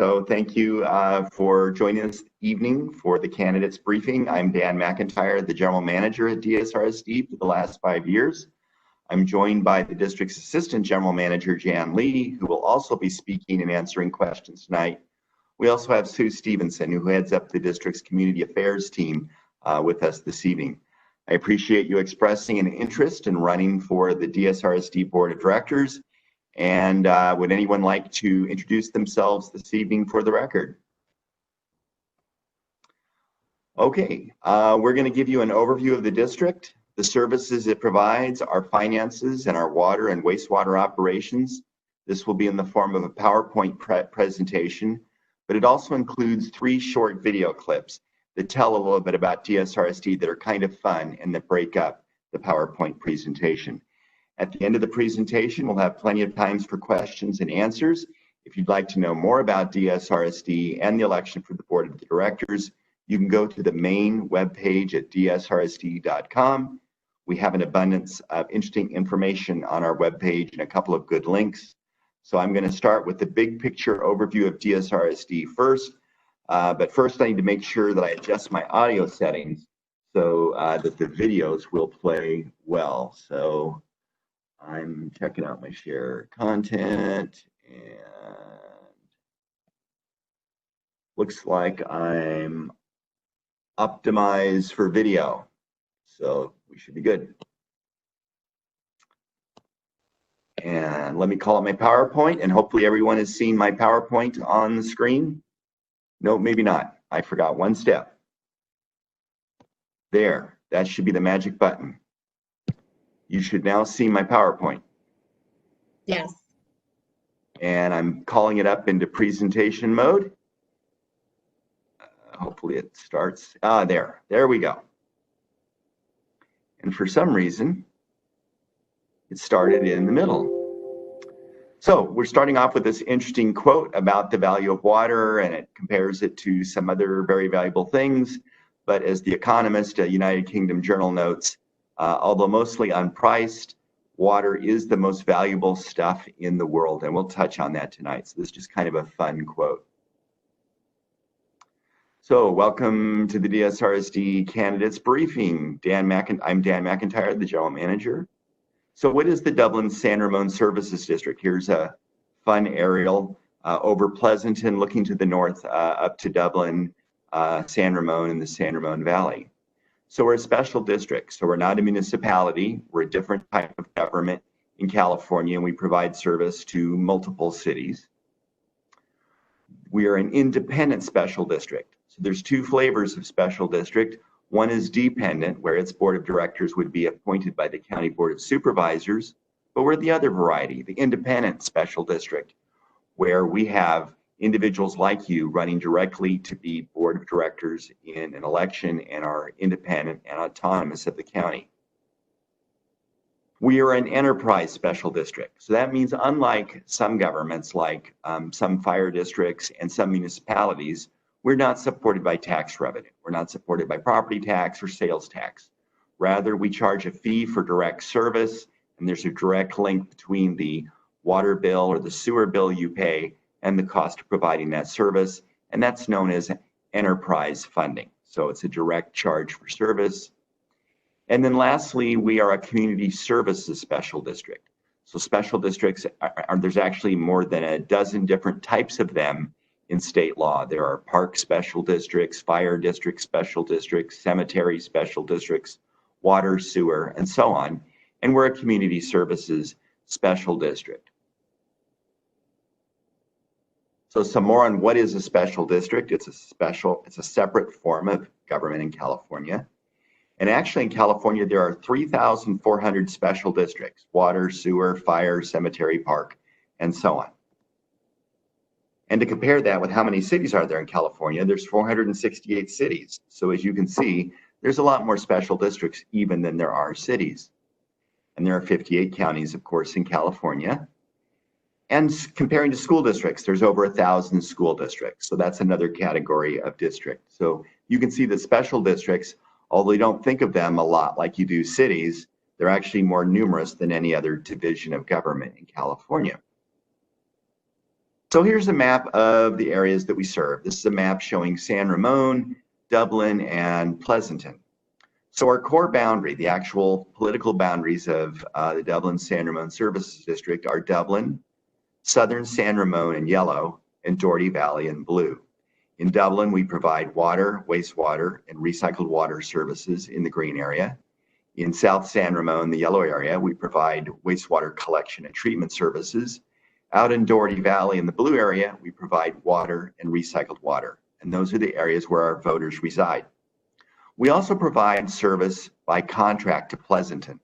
So thank you for joining us this evening for the candidates briefing. I'm Dan McIntyre, the General Manager at DSRSD for the last 5 years. I'm joined by the district's Assistant General Manager, Jan Lee, who will also be speaking and answering questions tonight. We also have Sue Stevenson, who heads up the district's Community Affairs team with us this evening. I appreciate you expressing an interest in running for the DSRSD Board of Directors. And would anyone like to introduce themselves this evening for the record? Okay, we're going to give you an overview of the district, the services it provides, our finances, and our water and wastewater operations. This will be in the form of a PowerPoint presentation, but it also includes 3 short video clips that tell a little bit about DSRSD that are kind of fun and that break up the PowerPoint presentation. At the end of the presentation, we'll have plenty of times for questions and answers. If you'd like to know more about DSRSD and the election for the Board of Directors, you can go to the main webpage at dsrsd.com. We have an abundance of interesting information on our webpage and a couple of good links. So I'm going to start with the big picture overview of DSRSD first. But first I need to make sure that I adjust my audio settings so that the videos will play well. So I'm checking out my share content, and looks like I'm optimized for video, so we should be good. And let me call up my PowerPoint, and hopefully everyone has seen my PowerPoint on the screen. No, maybe not. I forgot one step. There, that should be the magic button. You should now see my PowerPoint. Yes. And I'm calling it up into presentation mode. Hopefully it starts. There we go. And for some reason, it started in the middle. So we're starting off with this interesting quote about the value of water, and it compares it to some other very valuable things. But as The Economist, a United Kingdom journal, notes, although mostly unpriced, water is the most valuable stuff in the world, and we'll touch on that tonight. So this is just kind of a fun quote. So welcome to the DSRSD candidates briefing. I'm Dan McIntyre, the General Manager. So what is the Dublin San Ramon Services District? Here's a fun aerial over Pleasanton, looking to the north up to Dublin, San Ramon, and the San Ramon Valley. So we're a special district, so we're not a municipality. We're a different type of government in California, and we provide service to multiple cities. We are an independent special district. So there's 2 flavors of special district. One is dependent, where its board of directors would be appointed by the County Board of Supervisors, but we're the other variety, the independent special district, where we have individuals like you running directly to be board of directors in an election and are independent and autonomous of the county. We are an enterprise special district. So that means, unlike some governments, like some fire districts and some municipalities, we're not supported by tax revenue. We're not supported by property tax or sales tax. Rather, we charge a fee for direct service, and there's a direct link between the water bill or the sewer bill you pay and the cost of providing that service, and that's known as enterprise funding. So it's a direct charge for service. And then lastly, we are a community services special district. So special districts, there's actually more than a dozen different types of them in state law. There are park special districts, fire district special districts, cemetery special districts, water, sewer, and so on. And we're a community services special district. So some more on what is a special district. It's a separate form of government in California. And actually in California, there are 3,400 special districts: water, sewer, fire, cemetery, park, and so on. And to compare that with how many cities are there in California, there's 468 cities. So as you can see, there's a lot more special districts even than there are cities. And there are 58 counties, of course, in California. And comparing to school districts, there's over 1,000 school districts. So that's another category of district. So you can see that special districts, although you don't think of them a lot like you do cities, they're actually more numerous than any other division of government in California. So here's a map of the areas that we serve. This is a map showing San Ramon, Dublin, and Pleasanton. So our core boundary, the actual political boundaries of the Dublin-San Ramon Services District are Dublin, Southern San Ramon in yellow, and Doherty Valley in blue. In Dublin, we provide water, wastewater, and recycled water services in the green area. In South San Ramon, the yellow area, we provide wastewater collection and treatment services. Out in Doherty Valley in the blue area, we provide water and recycled water. And those are the areas where our voters reside. We also provide service by contract to Pleasanton.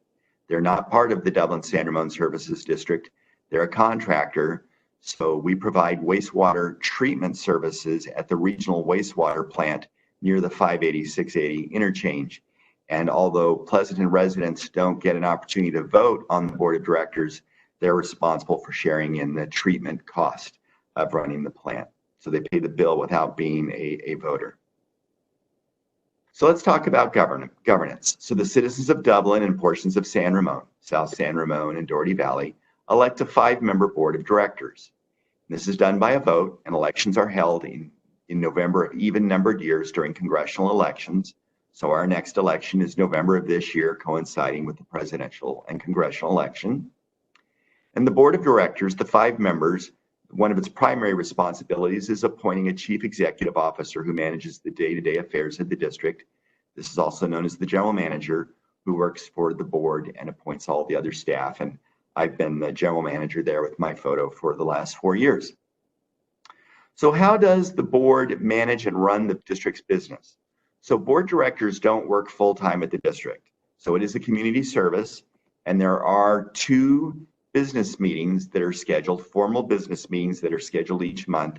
They're not part of the Dublin-San Ramon Services District. They're a contractor. So we provide wastewater treatment services at the regional wastewater plant near the 580-680 interchange. And although Pleasanton residents don't get an opportunity to vote on the board of directors, they're responsible for sharing in the treatment cost of running the plant. So they pay the bill without being a voter. So let's talk about governance. So the citizens of Dublin and portions of San Ramon, South San Ramon and Doherty Valley, elect a 5-member board of directors. This is done by a vote, and elections are held in November of even-numbered years during congressional elections. So our next election is November of this year, coinciding with the presidential and congressional election. And the board of directors, the 5 members, one of its primary responsibilities is appointing a chief executive officer who manages the day-to-day affairs of the district. This is also known as the general manager, who works for the board and appoints all the other staff. And I've been the general manager there with my photo for the last 4 years. So how does the board manage and run the district's business? So board directors don't work full-time at the district. So it is a community service, and there are 2 business meetings that are scheduled, formal business meetings that are scheduled each month.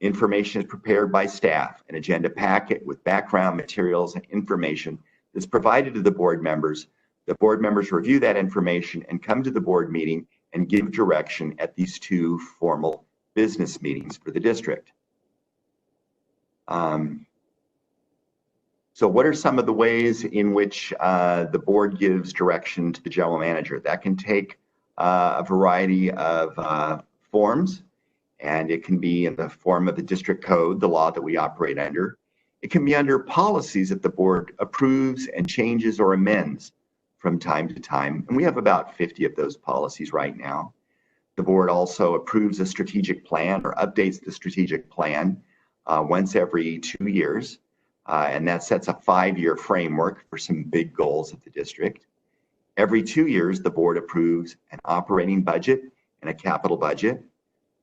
Information is prepared by staff, an agenda packet with background materials and information that's provided to the board members. The board members review that information and come to the board meeting and give direction at these 2 formal business meetings for the district. So what are some of the ways in which the board gives direction to the general manager? That can take a variety of forms, and it can be in the form of the district code, the law that we operate under. It can be under policies that the board approves and changes or amends from time to time, and we have about 50 of those policies right now. The board also approves a strategic plan or updates the strategic plan once every 2 years, and that sets a 5-year framework for some big goals of the district. Every 2 years, the board approves an operating budget and a capital budget.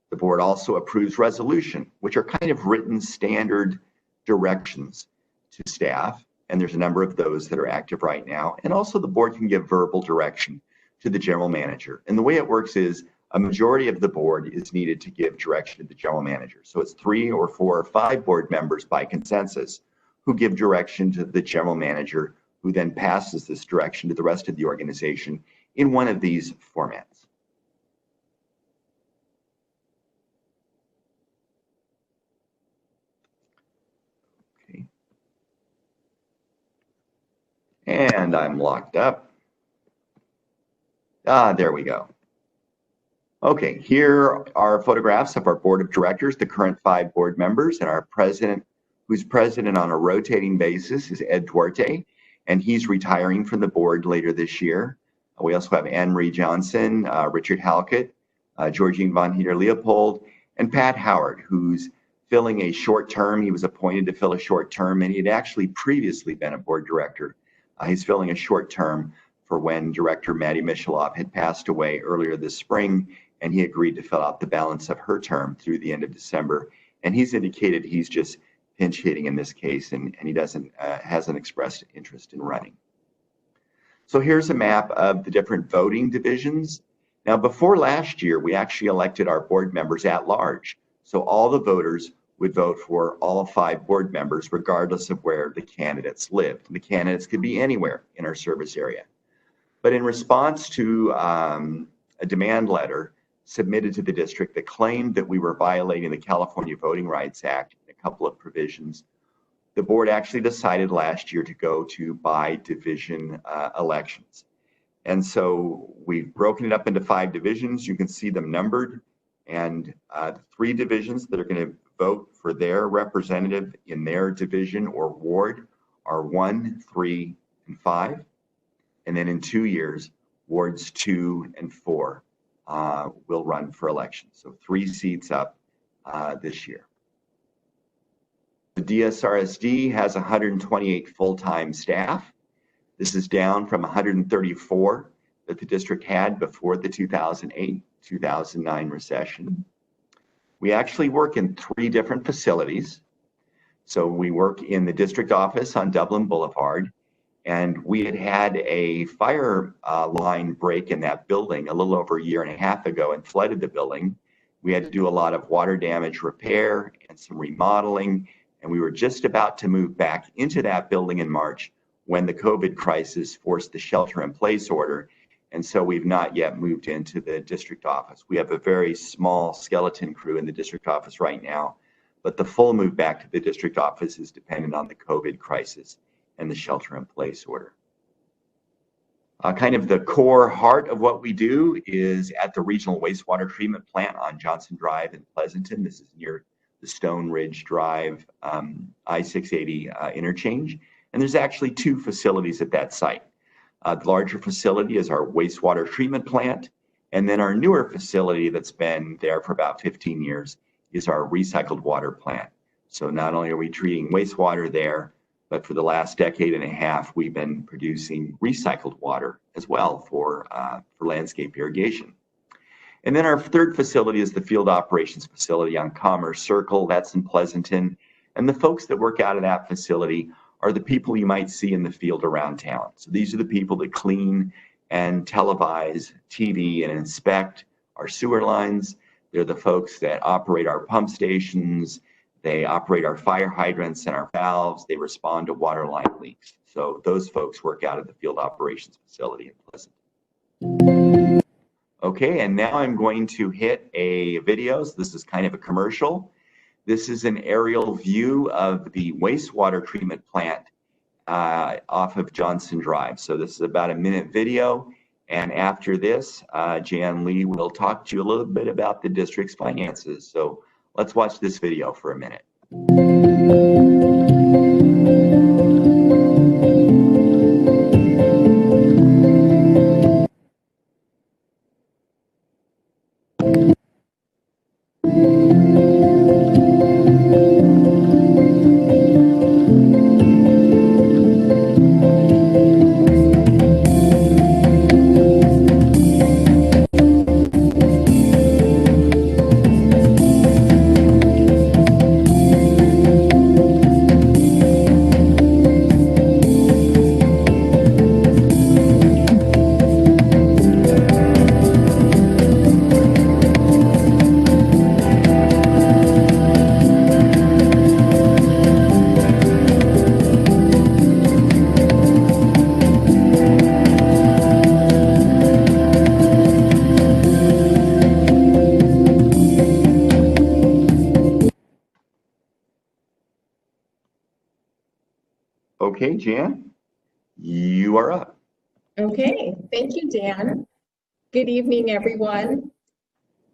The board also approves resolution, which are kind of written standard directions to staff. And there's a number of those that are active right now. And also the board can give verbal direction to the general manager. And the way it works is a majority of the board is needed to give direction to the general manager. So it's 3 or 4 or 5 board members by consensus who give direction to the general manager, who then passes this direction to the rest of the organization in one of these formats. Okay. And I'm locked up. There we go. Okay, here are photographs of our board of directors, the current 5 board members, and our president, who's president on a rotating basis, is Ed Duarte, and he's retiring from the board later this year. We also have Anne Marie Johnson, Richard Halkett, Georgine von Heater-Leopold, and Pat Howard, who's filling a short term. He was appointed to fill a short term, and he had actually previously been a board director. He's filling a short term for when Director Maddie Michaloff had passed away earlier this spring, and he agreed to fill out the balance of her term through the end of December. And he's indicated he's just pinch hitting in this case, and he hasn't expressed interest in running. So here's a map of the different voting divisions. Now, before last year, we actually elected our board members at large. So all the voters would vote for all 5 board members, regardless of where the candidates lived. And the candidates could be anywhere in our service area. But in response to a demand letter submitted to the district that claimed that we were violating the California Voting Rights Act in a couple of provisions, the board actually decided last year to go to by division elections. And so we've broken it up into 5 divisions. You can see them numbered. And the three divisions that are going to vote for their representative in their division or ward are 1, 3, and 5. And then in 2 years, wards 2 and 4 will run for election. So 3 seats up this year. The DSRSD has 128 full-time staff. This is down from 134 that the district had before the 2008-2009 recession. We actually work in 3 different facilities. So we work in the district office on Dublin Boulevard, and we had a fire line break in that building a little over a year and a half ago and flooded the building. We had to do a lot of water damage repair and some remodeling, and we were just about to move back into that building in March when the COVID crisis forced the shelter-in-place order. And so we've not yet moved into the district office. We have a very small skeleton crew in the district office right now, but the full move back to the district office is dependent on the COVID crisis and the shelter-in-place order. Kind of the core heart of what we do is at the regional wastewater treatment plant on Johnson Drive in Pleasanton. This is near the Stone Ridge Drive I-680 interchange. And there's actually 2 facilities at that site. The larger facility is our wastewater treatment plant. And then our newer facility that's been there for about 15 years is our recycled water plant. So not only are we treating wastewater there, but for the last decade and a half, we've been producing recycled water as well for landscape irrigation. And then our third facility is the field operations facility on Commerce Circle. That's in Pleasanton. And the folks that work out of that facility are the people you might see in the field around town. So these are the people that clean and televise TV and inspect our sewer lines. They're the folks that operate our pump stations. They operate our fire hydrants and our valves. They respond to water line leaks. So those folks work out of the field operations facility in Pleasanton. Okay, and now I'm going to hit a video. So this is kind of a commercial. This is an aerial view of the wastewater treatment plant off of Johnson Drive. So this is about a minute video. And after this, Jan Lee will talk to you a little bit about the district's finances. So let's watch this video for a minute. Okay, Jan, you are up. Okay, thank you, Dan. Good evening, everyone.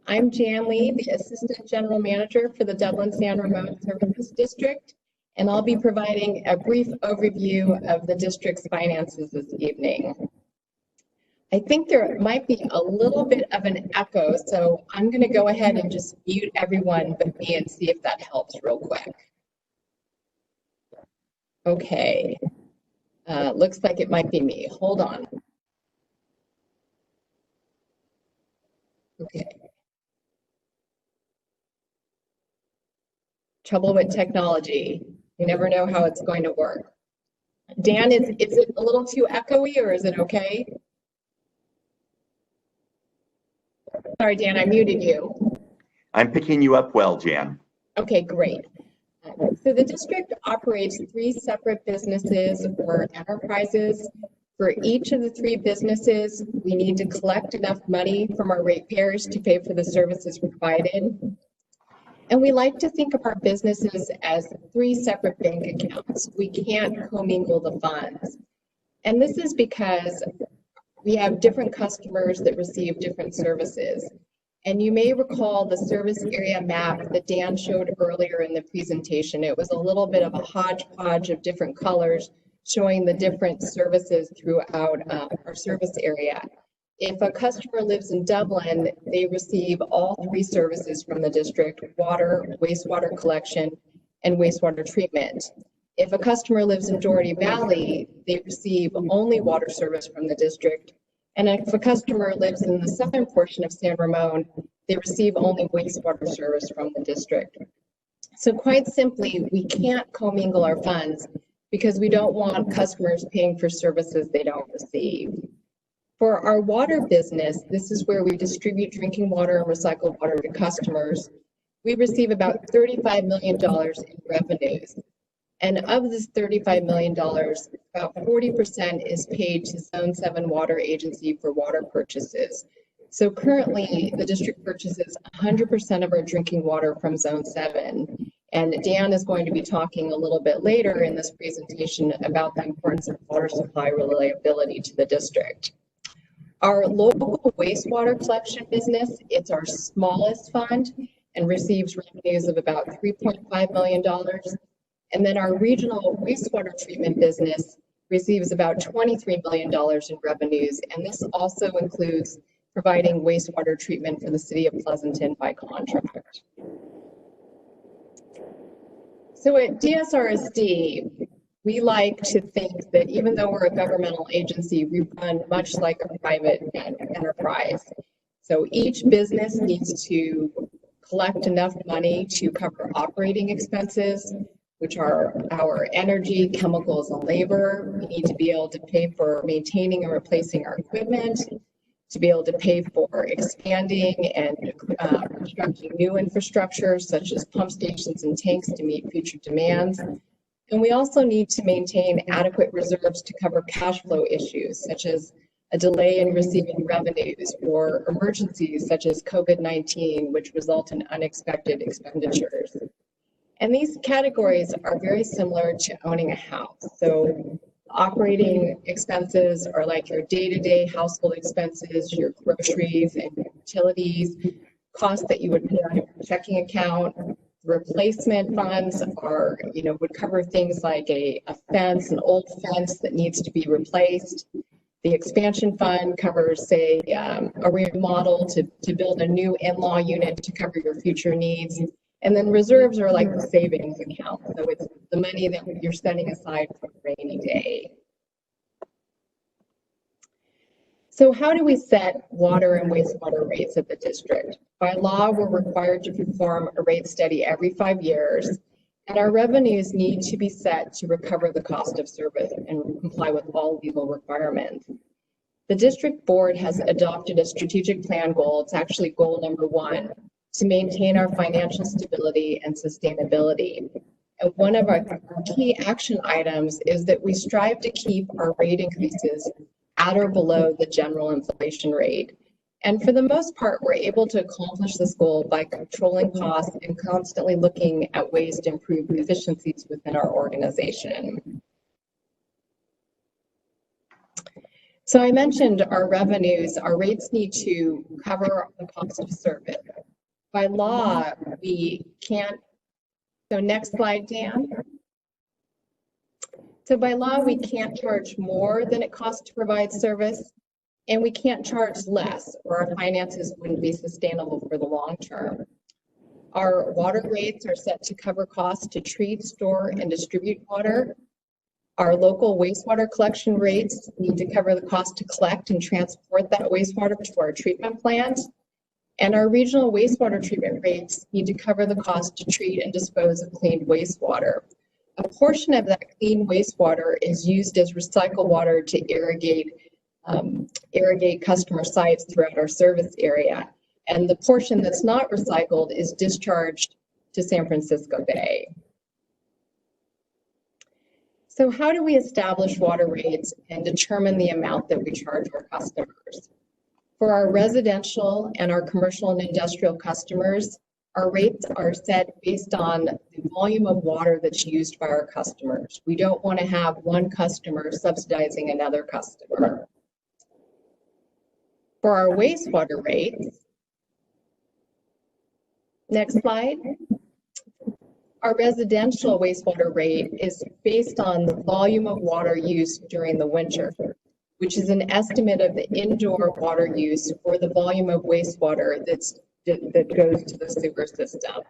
I'm Jan Lee, the Assistant General Manager for the Dublin San Ramon Services District, and I'll be providing a brief overview of the district's finances this evening. I think there might be a little bit of an echo, so I'm going to go ahead and just mute everyone but me and see if that helps real quick. Okay, looks like it might be me. Hold on. Okay. Trouble with technology. You never know how it's going to work. Dan, is it a little too echoey or is it okay? Sorry, Dan, I muted you. I'm picking you up well, Jan. Okay, great. So the district operates 3 separate businesses or enterprises. For each of the 3 businesses, we need to collect enough money from our ratepayers to pay for the services provided. And we like to think of our businesses as 3 separate bank accounts. We can't commingle the funds. And this is because we have different customers that receive different services. And you may recall the service area map that Dan showed earlier in the presentation. It was a little bit of a hodgepodge of different colors showing the different services throughout our service area. If a customer lives in Dublin, they receive all three services from the district: water, wastewater collection, and wastewater treatment. If a customer lives in Doherty Valley, they receive only water service from the district. And if a customer lives in the southern portion of San Ramon, they receive only wastewater service from the district. So quite simply, we can't commingle our funds because we don't want customers paying for services they don't receive. For our water business, this is where we distribute drinking water and recycled water to customers. We receive about $35 million in revenues. And of this $35 million, about 40% is paid to Zone 7 Water Agency for water purchases. So currently, the district purchases 100% of our drinking water from Zone 7. And Dan is going to be talking a little bit later in this presentation about the importance of water supply reliability to the district. Our local wastewater collection business, it's our smallest fund and receives revenues of about $3.5 million. And then our regional wastewater treatment business receives about $23 million in revenues. And this also includes providing wastewater treatment for the city of Pleasanton by contract. So at DSRSD, we like to think that even though we're a governmental agency, we run much like a private enterprise. So each business needs to collect enough money to cover operating expenses, which are our energy, chemicals, and labor. We need to be able to pay for maintaining and replacing our equipment, to be able to pay for expanding and constructing new infrastructure, such as pump stations and tanks to meet future demands. And we also need to maintain adequate reserves to cover cash flow issues, such as a delay in receiving revenues or emergencies such as COVID-19, which result in unexpected expenditures. And these categories are very similar to owning a house. So operating expenses are like your day-to-day household expenses, your groceries and utilities, costs that you would pay on your checking account. Replacement funds are, would cover things like a fence, an old fence that needs to be replaced. The expansion fund covers, say, a remodel to build a new in-law unit to cover your future needs. And then reserves are like the savings account. So it's the money that you're setting aside for a rainy day. So how do we set water and wastewater rates at the district? By law, we're required to perform a rate study every 5 years, and our revenues need to be set to recover the cost of service and comply with all legal requirements. The district board has adopted a strategic plan goal. It's actually goal number 1, to maintain our financial stability and sustainability. And one of our key action items is that we strive to keep our rate increases at or below the general inflation rate. And for the most part, we're able to accomplish this goal by controlling costs and constantly looking at ways to improve efficiencies within our organization. So I mentioned our revenues, our rates need to cover the cost of service. By law, we can't, so next slide, Dan. So by law, we can't charge more than it costs to provide service, and we can't charge less, or our finances wouldn't be sustainable for the long term. Our water rates are set to cover costs to treat, store, and distribute water. Our local wastewater collection rates need to cover the cost to collect and transport that wastewater to our treatment plant. And our regional wastewater treatment rates need to cover the cost to treat and dispose of clean wastewater. A portion of that clean wastewater is used as recycled water to irrigate customer sites throughout our service area. And the portion that's not recycled is discharged to San Francisco Bay. So how do we establish water rates and determine the amount that we charge our customers? For our residential and our commercial and industrial customers, our rates are set based on the volume of water that's used by our customers. We don't want to have one customer subsidizing another customer. For our wastewater rates, Next slide. Our residential wastewater rate is based on the volume of water used during the winter, which is an estimate of the indoor water use or the volume of wastewater that goes to the sewer system.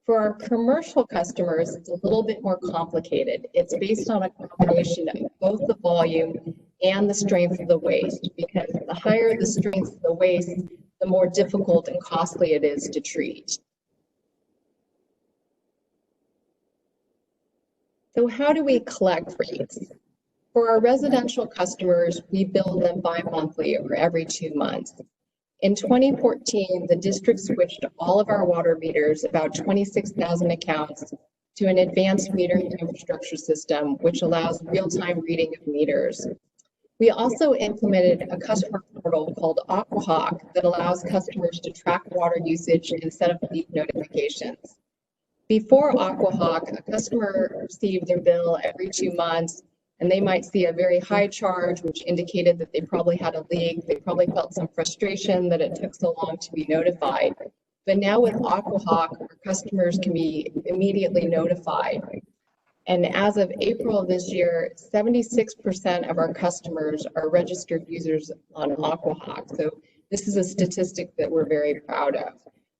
For our commercial customers, it's a little bit more complicated. It's based on a combination of both the volume and the strength of the waste, because the higher the strength of the waste, the more difficult and costly it is to treat. So how do we collect rates? For our residential customers, we bill them bi-monthly or every 2 months. In 2014, the district switched all of our water meters, about 26,000 accounts, to an advanced metering infrastructure system, which allows real-time reading of meters. We also implemented a customer portal called AquaHawk that allows customers to track water usage and set up leak notifications. Before AquaHawk, a customer received their bill every 2 months, and they might see a very high charge, which indicated that they probably had a leak. They probably felt some frustration that it took so long to be notified. But now with AquaHawk, our customers can be immediately notified. And as of April of this year, 76% of our customers are registered users on AquaHawk. So this is a statistic that we're very proud of.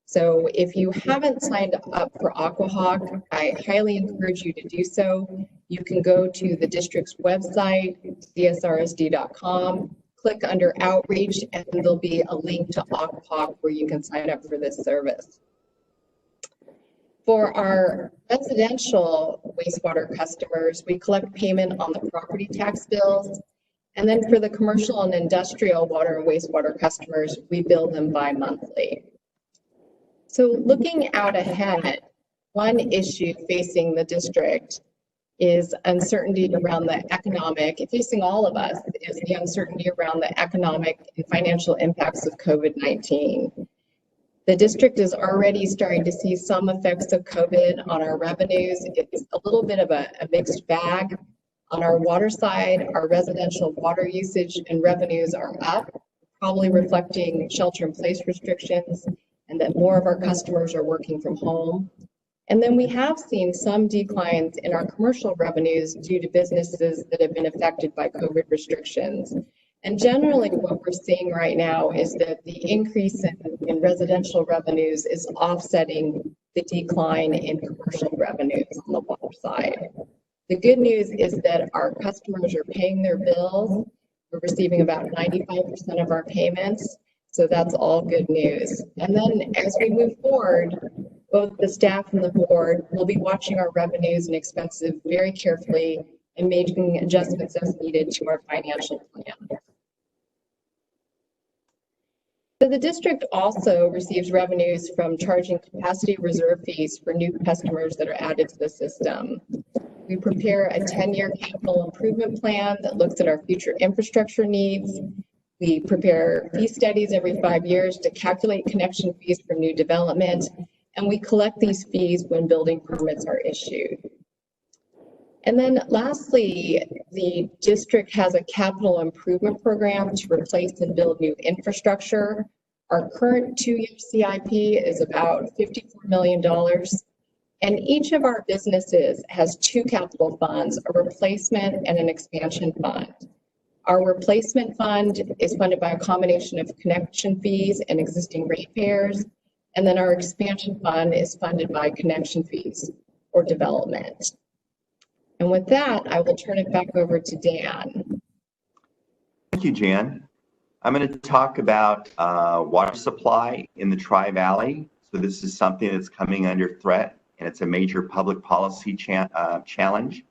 So if you haven't signed up for AquaHawk, I highly encourage you to do so. You can go to the district's website, DSRSD.com, click under outreach, and there'll be a link to AquaHawk where you can sign up for this service. For our residential wastewater customers, we collect payment on the property tax bills. And then for the commercial and industrial water and wastewater customers, we bill them bi-monthly. So looking out ahead, one issue facing the district is uncertainty around the economic, facing all of us, is the uncertainty around the economic and financial impacts of COVID-19. The district is already starting to see some effects of COVID on our revenues. It's a little bit of a mixed bag. On our water side, our residential water usage and revenues are up, probably reflecting shelter-in-place restrictions, and that more of our customers are working from home. And then we have seen some declines in our commercial revenues due to businesses that have been affected by COVID restrictions. And generally what we're seeing right now is that the increase in residential revenues is offsetting the decline in commercial revenues on the water side. The good news is that our customers are paying their bills. We're receiving about 95% of our payments. So that's all good news. And then as we move forward, both the staff and the board will be watching our revenues and expenses very carefully and making adjustments as needed to our financial plan. So the district also receives revenues from charging capacity reserve fees for new customers that are added to the system. We prepare a 10-year capital improvement plan that looks at our future infrastructure needs. We prepare fee studies every 5 years to calculate connection fees for new development, and we collect these fees when building permits are issued. And then lastly, the district has a capital improvement program to replace and build new infrastructure. Our current 2-year CIP is about $54 million. And each of our businesses has 2 capital funds, a replacement and an expansion fund. Our replacement fund is funded by a combination of connection fees and existing ratepayers. And then our expansion fund is funded by connection fees or development. And with that, I will turn it back over to Dan. Thank you, Jan. I'm going to talk about water supply in the Tri-Valley. So this is something that's coming under threat, and it's a major public policy challenge,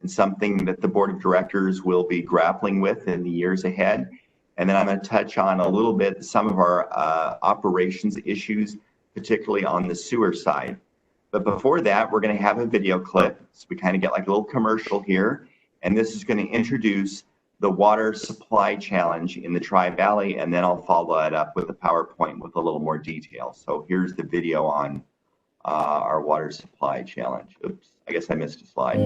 and something that the board of directors will be grappling with in the years ahead. And then I'm going to touch on a little bit some of our operations issues, particularly on the sewer side. But before that, we're going to have a video clip. So we kind of get like a little commercial here. And this is going to introduce the water supply challenge in the Tri-Valley. And then I'll follow that up with a PowerPoint with a little more detail. So here's the video on our water supply challenge. Oops, I guess I missed a slide.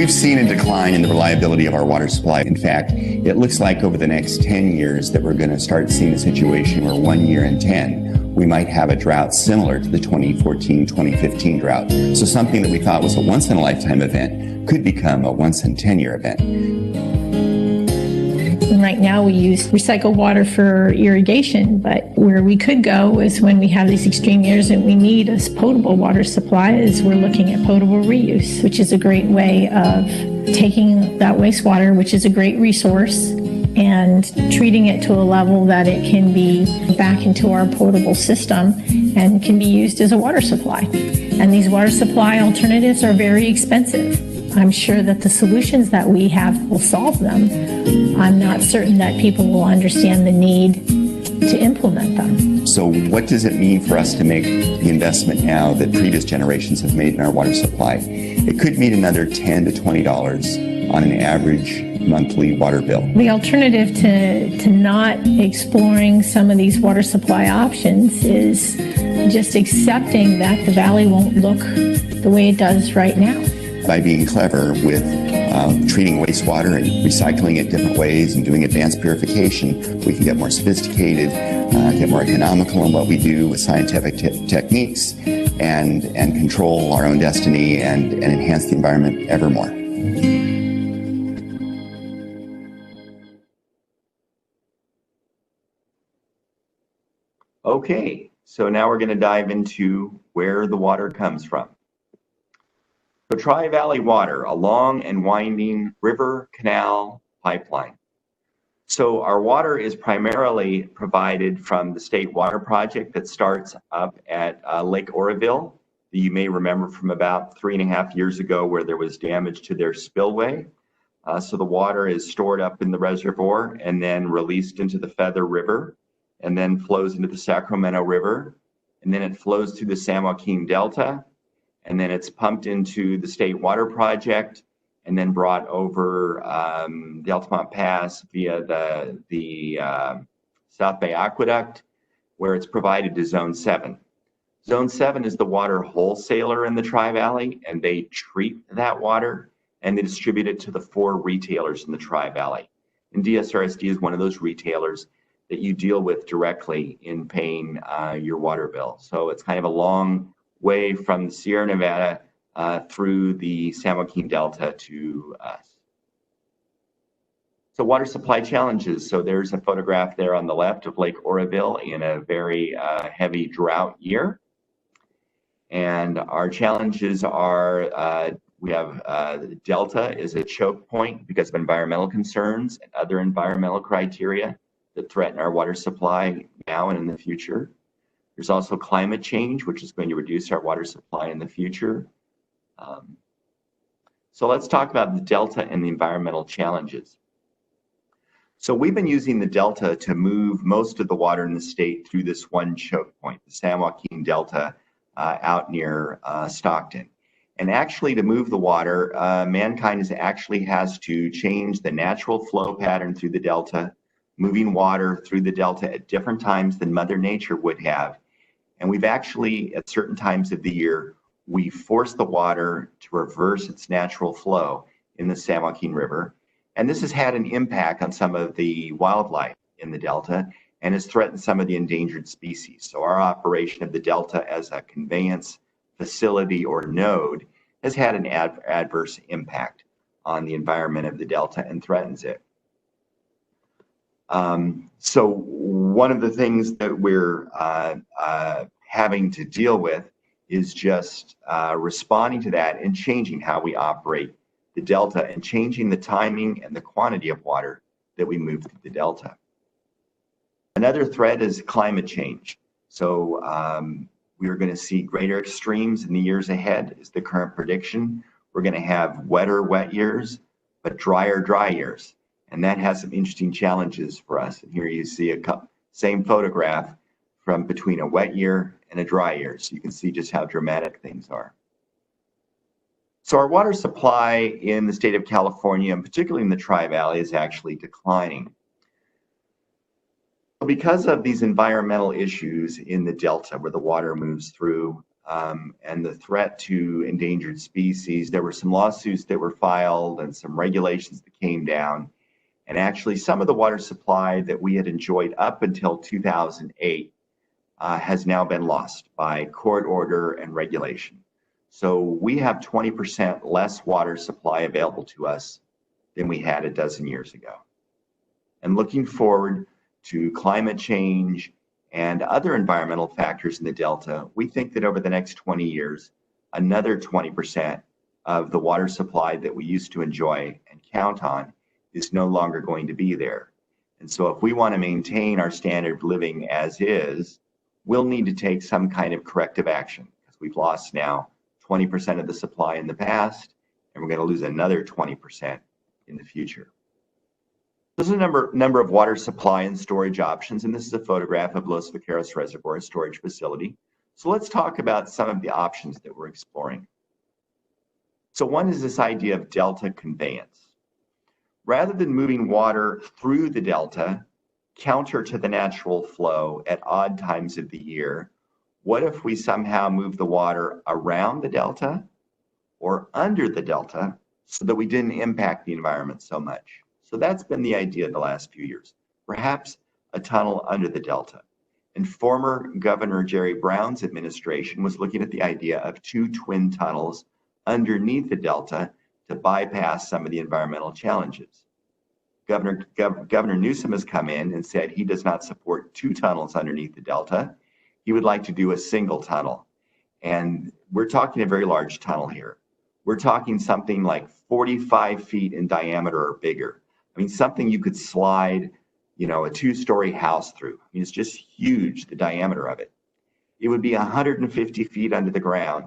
We've seen a decline in the reliability of our water supply. In fact, it looks like over the next 10 years that we're going to start seeing a situation where 1 year in 10, we might have a drought similar to the 2014-2015 drought. So something that we thought was a once-in-a-lifetime event could become a once-in-10-year event. Right now we use recycled water for irrigation, but where we could go is when we have these extreme years and we need a potable water supply is we're looking at potable reuse, which is a great way of taking that wastewater, which is a great resource, and treating it to a level that it can be back into our potable system and can be used as a water supply. And these water supply alternatives are very expensive. I'm sure that the solutions that we have will solve them. I'm not certain that people will understand the need to implement them. So what does it mean for us to make the investment now that previous generations have made in our water supply? It could mean another $10 to $20 on an average monthly water bill. The alternative to not exploring some of these water supply options is just accepting that the valley won't look the way it does right now. By being clever with treating wastewater and recycling it different ways and doing advanced purification, we can get more sophisticated, get more economical in what we do with scientific techniques and control our own destiny and enhance the environment ever more. Okay, so now we're going to dive into where the water comes from. The Tri-Valley Water, a long and winding river canal pipeline. So our water is primarily provided from the State Water Project that starts up at Lake Oroville, that you may remember from about 3.5 years ago where there was damage to their spillway. So the water is stored up in the reservoir and then released into the Feather River and then flows into the Sacramento River. And then it flows through the San Joaquin Delta. And then it's pumped into the State Water Project and then brought over the Altamont Pass via the South Bay Aqueduct, where it's provided to Zone 7. Zone 7 is the water wholesaler in the Tri-Valley, and they treat that water and they distribute it to the 4 retailers in the Tri-Valley. And DSRSD is one of those retailers that you deal with directly in paying your water bill. So it's kind of a long way from the Sierra Nevada through the San Joaquin Delta to us. So water supply challenges. So there's a photograph there on the left of Lake Oroville in a very heavy drought year. And our challenges are, we have the Delta is a choke point because of environmental concerns and other environmental criteria that threaten our water supply now and in the future. There's also climate change, which is going to reduce our water supply in the future. So let's talk about the Delta and the environmental challenges. So we've been using the Delta to move most of the water in the state through this one choke point, the San Joaquin Delta out near Stockton. And actually to move the water, mankind actually has to change the natural flow pattern through the Delta, moving water through the Delta at different times than Mother Nature would have. And we've actually, at certain times of the year, we force the water to reverse its natural flow in the San Joaquin River. And this has had an impact on some of the wildlife in the Delta and has threatened some of the endangered species. So our operation of the Delta as a conveyance facility or node has had an adverse impact on the environment of the Delta and threatens it. So one of the things that we're having to deal with is just responding to that and changing how we operate the Delta and changing the timing and the quantity of water that we move through the Delta. Another threat is climate change. So we are going to see greater extremes in the years ahead is the current prediction. We're going to have wetter wet years, but drier dry years. And that has some interesting challenges for us. And here you see a same photograph from between a wet year and a dry year. So you can see just how dramatic things are. So our water supply in the state of California, and particularly in the Tri-Valley, is actually declining. Because of these environmental issues in the Delta where the water moves through, and the threat to endangered species, there were some lawsuits that were filed and some regulations that came down. And actually, some of the water supply that we had enjoyed up until 2008 has now been lost by court order and regulation. So we have 20% less water supply available to us than we had a dozen years ago. And looking forward to climate change and other environmental factors in the Delta, we think that over the next 20 years, another 20% of the water supply that we used to enjoy and count on is no longer going to be there. And so if we want to maintain our standard of living as is, we'll need to take some kind of corrective action, because we've lost now 20% of the supply in the past, and we're going to lose another 20% in the future. There's a number of water supply and storage options, and this is a photograph of Los Vaqueros Reservoir storage facility. So let's talk about some of the options that we're exploring. So one is this idea of delta conveyance. Rather than moving water through the delta, counter to the natural flow at odd times of the year, what if we somehow move the water around the delta or under the delta so that we didn't impact the environment so much? So that's been the idea the last few years, perhaps a tunnel under the delta. And former Governor Jerry Brown's administration was looking at the idea of 2 twin tunnels underneath the delta to bypass some of the environmental challenges. Governor Newsom has come in and said he does not support 2 tunnels underneath the delta. He would like to do a single tunnel. And we're talking a very large tunnel here. We're talking something like 45 feet in diameter or bigger. I mean, something you could slide, a 2-story house through. I mean, it's just huge, the diameter of it. It would be 150 feet under the ground,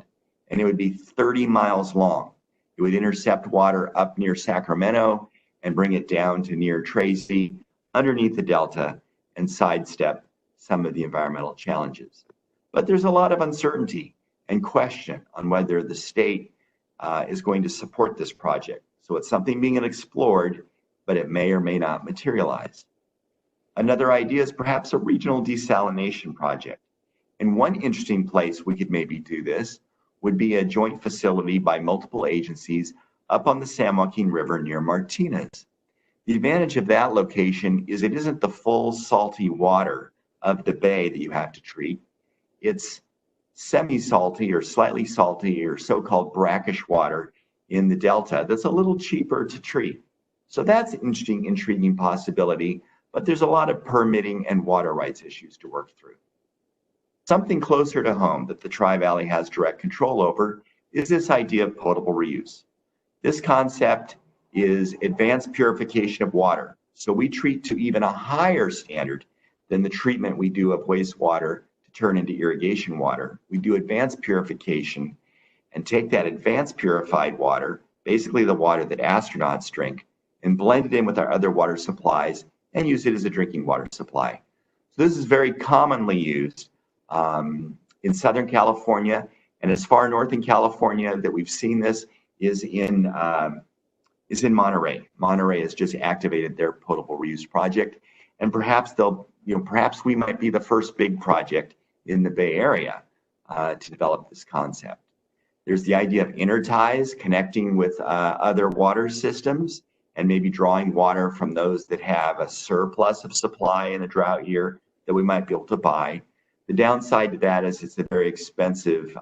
and it would be 30 miles long. It would intercept water up near Sacramento and bring it down to near Tracy, underneath the delta, and sidestep some of the environmental challenges. But there's a lot of uncertainty and question on whether the state is going to support this project. So it's something being explored, but it may or may not materialize. Another idea is perhaps a regional desalination project. And one interesting place we could maybe do this would be a joint facility by multiple agencies up on the San Joaquin River near Martinez. The advantage of that location is it isn't the full salty water of the bay that you have to treat. It's semi-salty or slightly salty or so-called brackish water in the delta that's a little cheaper to treat. So that's an interesting, intriguing possibility, but there's a lot of permitting and water rights issues to work through. Something closer to home that the Tri-Valley has direct control over is this idea of potable reuse. This concept is advanced purification of water. So we treat to even a higher standard than the treatment we do of wastewater to turn into irrigation water. We do advanced purification and take that advanced purified water, basically the water that astronauts drink, and blend it in with our other water supplies and use it as a drinking water supply. So this is very commonly used in Southern California, and as far north in California that we've seen this is in Monterey. Monterey has just activated their potable reuse project, and perhaps perhaps we might be the first big project in the Bay Area to develop this concept. There's the idea of interties, connecting with other water systems, and maybe drawing water from those that have a surplus of supply in a drought year that we might be able to buy. The downside to that is it's a very expensive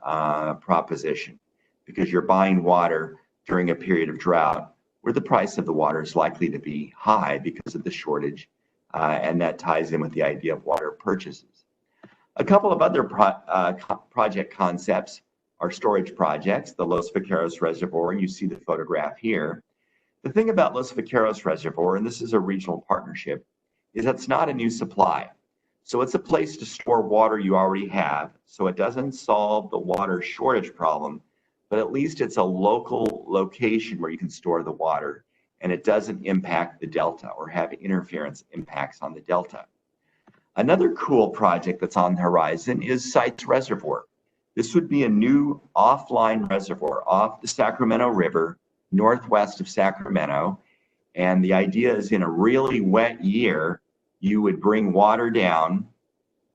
proposition, because you're buying water during a period of drought where the price of the water is likely to be high because of the shortage, and that ties in with the idea of water purchases. A couple of other project concepts are storage projects, the Los Vaqueros Reservoir, you see the photograph here. The thing about Los Vaqueros Reservoir, and this is a regional partnership, is that it's not a new supply. So it's a place to store water you already have, so it doesn't solve the water shortage problem, but at least it's a local location where you can store the water, and it doesn't impact the delta or have interference impacts on the delta. Another cool project that's on the horizon is Sites Reservoir. This would be a new offline reservoir off the Sacramento River, northwest of Sacramento. And the idea is in a really wet year, you would bring water down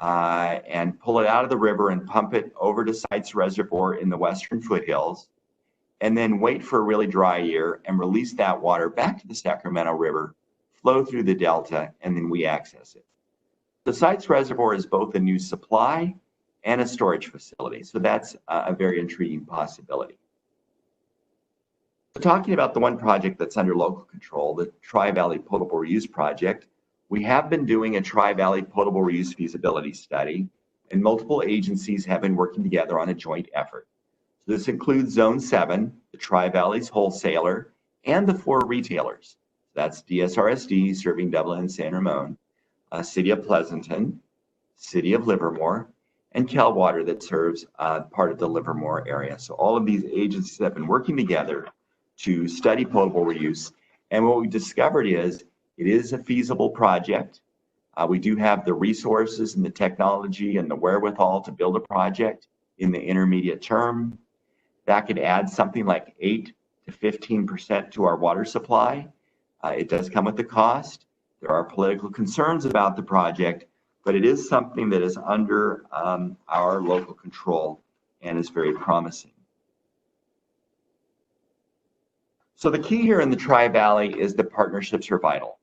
and pull it out of the river and pump it over to Sites Reservoir in the western foothills, and then wait for a really dry year and release that water back to the Sacramento River, flow through the delta, and then we access it. The Sites Reservoir is both a new supply and a storage facility, so that's a very intriguing possibility. So talking about the one project that's under local control, the Tri-Valley Potable Reuse Project, we have been doing a Tri-Valley Potable Reuse feasibility study, and multiple agencies have been working together on a joint effort. So this includes Zone 7, the Tri-Valley's wholesaler, and the 4 retailers. That's DSRSD serving Dublin and San Ramon, City of Pleasanton, City of Livermore, and Cal Water that serves part of the Livermore area. So all of these agencies have been working together to study potable reuse. And what we discovered is it is a feasible project. We do have the resources and the technology and the wherewithal to build a project in the intermediate term. That could add something like 8 to 15% to our water supply. It does come with a cost. There are political concerns about the project, but it is something that is under our local control and is very promising. So the key here in the Tri-Valley is that partnerships are vital.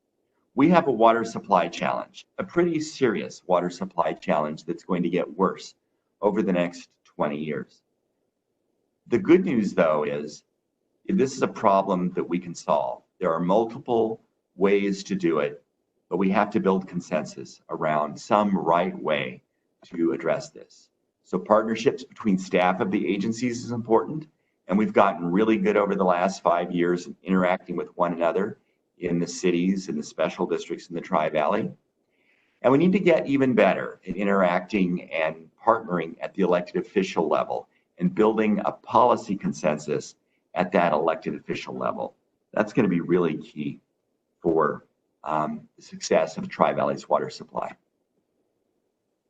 We have a water supply challenge, a pretty serious water supply challenge that's going to get worse over the next 20 years. The good news, though, is this is a problem that we can solve. There are multiple ways to do it, but we have to build consensus around some right way to address this. So partnerships between staff of the agencies is important, and we've gotten really good over the last 5 years in interacting with one another in the cities and the special districts in the Tri-Valley. And we need to get even better in interacting and partnering at the elected official level and building a policy consensus at that elected official level. That's going to be really key for the success of Tri-Valley's water supply.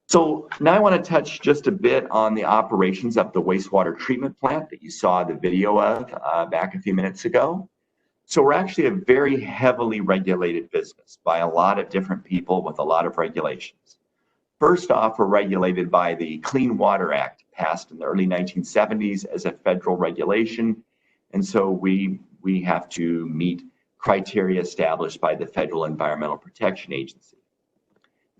So now I want to touch just a bit on the operations of the wastewater treatment plant that you saw the video of back a few minutes ago. So we're actually a very heavily regulated business by a lot of different people with a lot of regulations. First off, we're regulated by the Clean Water Act, passed in the early 1970s as a federal regulation. And so we have to meet criteria established by the Federal Environmental Protection Agency.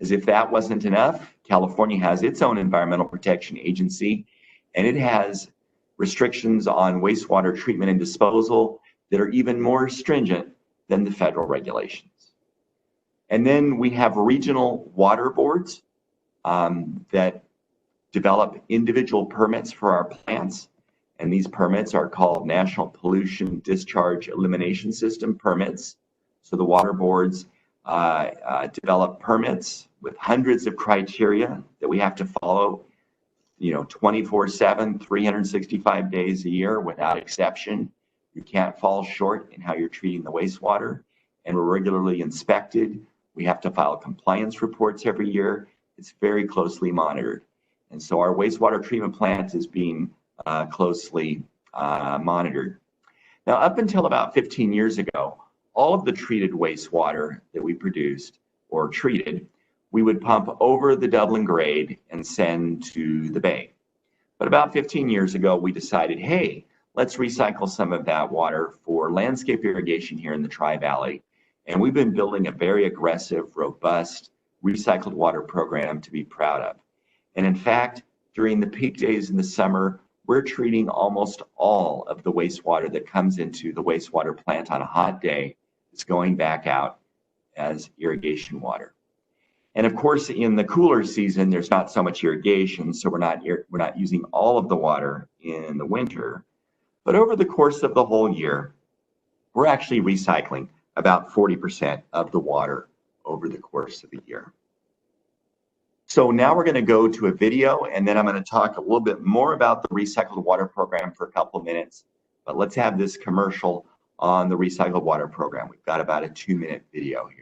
As if that wasn't enough, California has its own Environmental Protection Agency, and it has restrictions on wastewater treatment and disposal that are even more stringent than the federal regulations. And then we have regional water boards that develop individual permits for our plants. And these permits are called National Pollution Discharge Elimination System permits. So the water boards develop permits with hundreds of criteria that we have to follow, 24/7, 365 days a year without exception. You can't fall short in how you're treating the wastewater, and we're regularly inspected. We have to file compliance reports every year. It's very closely monitored. And so our wastewater treatment plant is being closely monitored. Now, up until about 15 years ago, all of the treated wastewater that we produced or treated, we would pump over the Dublin grade and send to the bay. But about 15 years ago, we decided, hey, let's recycle some of that water for landscape irrigation here in the Tri-Valley. And we've been building a very aggressive, robust recycled water program to be proud of. And in fact, during the peak days in the summer, we're treating almost all of the wastewater that comes into the wastewater plant on a hot day. It's going back out as irrigation water. And of course, in the cooler season, there's not so much irrigation, so we're not using all of the water in the winter. But over the course of the whole year, we're actually recycling about 40% of the water over the course of the year. So now we're going to go to a video, and then I'm going to talk a little bit more about the recycled water program for a couple of minutes. But let's have this commercial on the recycled water program. We've got about a 2-minute video here.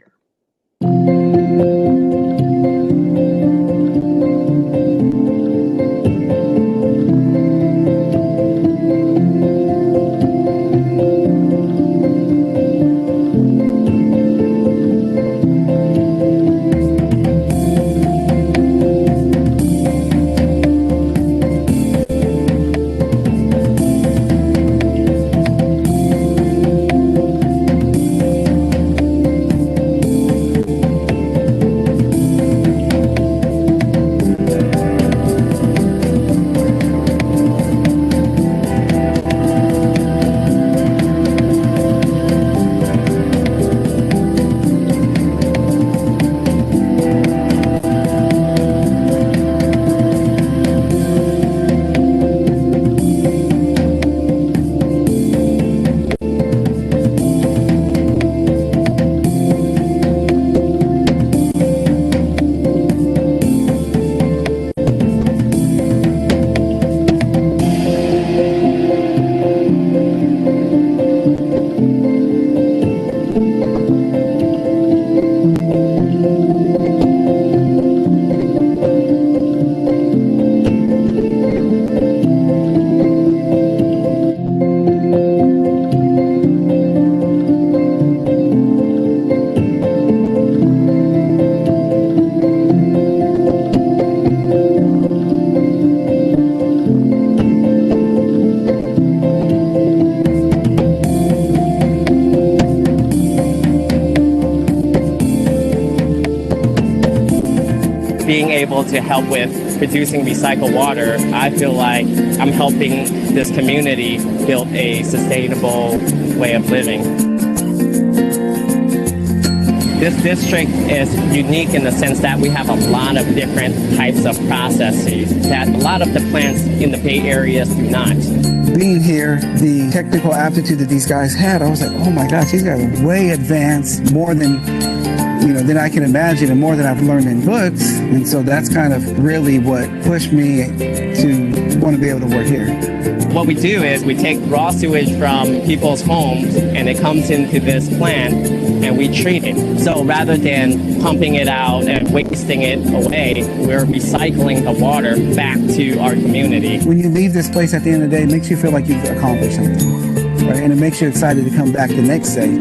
able to help with producing recycled water, I feel like I'm helping this community build a sustainable way of living. This district is unique in the sense that we have a lot of different types of processes that a lot of the plants in the Bay Area do not. Being here, the technical aptitude that these guys had, I was like, oh my gosh, these guys are way advanced, more than than I can imagine, and more than I've learned in books. And so that's kind of really what pushed me to want to be able to work here. What we do is we take raw sewage from people's homes and it comes into this plant and we treat it. So rather than pumping it out and wasting it away, we're recycling the water back to our community. When you leave this place at the end of the day, it makes you feel like you've accomplished something, right? And it makes you excited to come back the next day.